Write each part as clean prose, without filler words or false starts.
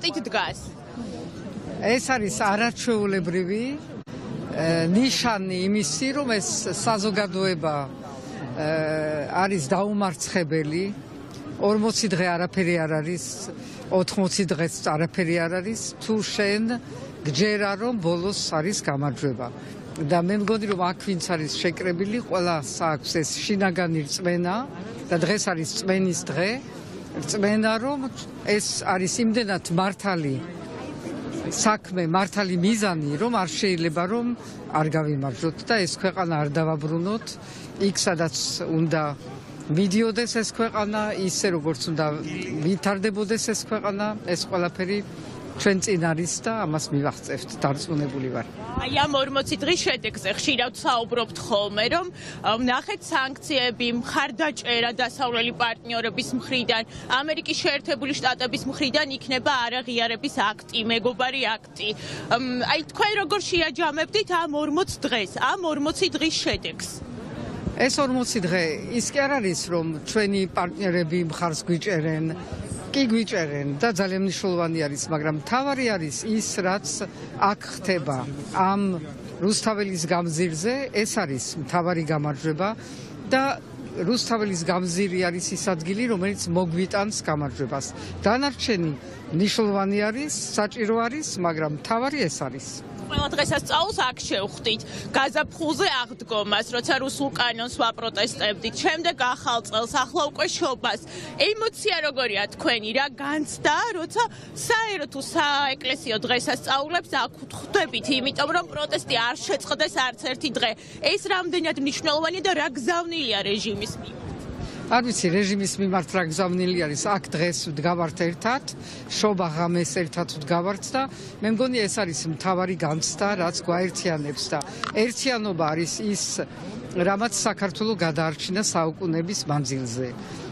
ვახტით დგას? ეს არის არაჩვეულებრივი ნიშანი იმისი, რომ ეს საზოგადოება არის დაუმარცხებელი. 40 დღე არაფერი არ არის, 80 დღეც არაფერი არ არის, თუ შენ გჯერა რომ ბოლოს არის გამარჯვება. და მე მგონი რომ აქ ვინც არის შეკრებილი, ყველას აქვს ეს შინაგანი რწმენა და დღეს არის რწმენის დღე. რწმენა რომ ეს არის იმდენად მართალი საქმე, მართალი მიზანი, რომ არ შეიძლება რომ არ გავიმარჯვოთ და ეს ქვეყანა არ დავაბრუნოთ იქ, სადაც უნდა მიდიოდეს ეს ქვეყანა, ისე როგორც უნდა ვითარდებოდეს ეს ქვეყანა, ეს ყველაფერი ჩვენ წინ არის და ამას მივახცევთ, დარწმუნებული ვარ. აი ამ 40 დღის შედეგზე ხშირად საუბრობთ ხოლმე, რომ ნახეთ სანქციები, მხარდაჭერა დასავლელი პარტნიორების მხრიდან, ამერიკის შეერთებული შტატების მხრიდან იქნება არაღიარების აქტი, მეგობარი აქტი. აი თქვენ როგორ შეაჯამებდით ამ 40 დღეს, ამ 40 დღის შედეგს? ეს 40 დღე ის კი არ არის, რომ ჩვენი პარტნიორები მხარს გვიჭერენ, კი გვიჭერენ და ძალიან მნიშვნელოვანი არის, მაგრამ მთავარი არის ის, რაც აქ ხდება ამ რუსთაველის გამზირზე, ეს არის მთავარი გამარჯვება და რუსთაველის გამზირი არის ის ადგილი, რომელიც მოგვიტანს გამარჯვებას. დანარჩენი მნიშვნელოვანი არის, საჭირო არის, მაგრამ მთავარი ეს არის. ყველა დღესასწაულს აქ შევხვდით, გაზაფხულზე აღდგომას, როცა რუსულ კანონს ვაპროტესტებდით, შემდეგ ახალ წელს, ახლა უკვე შობას. ემოცია როგორია თქვენი, რა განცდა, როცა საერო თუ საეკლესიო დღესასწაულებს აქ ხვდებით, იმიტომ რომ პროტესტი არ შეწყდეს არც ერთი დღე. ეს რამდენად მნიშვნელოვანია და რა გზავნილია რეჟიმის მიმართ? არ ვიცი, რეჟიმის მიმართ რა გზავნილი არის, აქ დღეს ვდგავართ ერთად, შობა ღამეს ერთად ვდგავართ და მე მგონი ეს არის მთავარი განცდა, რაც გვაერთიანებს და ერთიანობა არის ის, რამაც საქართველო გადაარჩინა საუკუნეების მანძილზე.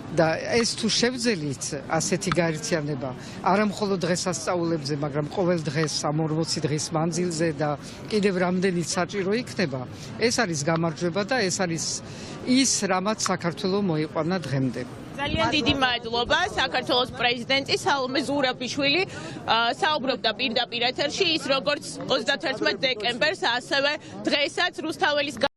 და ეს თუ შევძელით ასეთი გაერთიანება, არა მხოლოდ დღესასწაულებზე, მაგრამ ყოველ დღეს ამ 40 დღის მანძილზე და კიდევ რამდენიც საჭირო იქნება, ეს არის გამარჯვება და ეს არის ის, რამაც საქართველო მოიყვანა დღემდე. ძალიან დიდი მადლობა. საქართველოს პრეზიდენტი სალომე ზურაბიშვილი საუბრობდა პირდაპირ ეთერში, ის როგორც 31 დეკემბერს, ასევე დღესაც რუსთაველის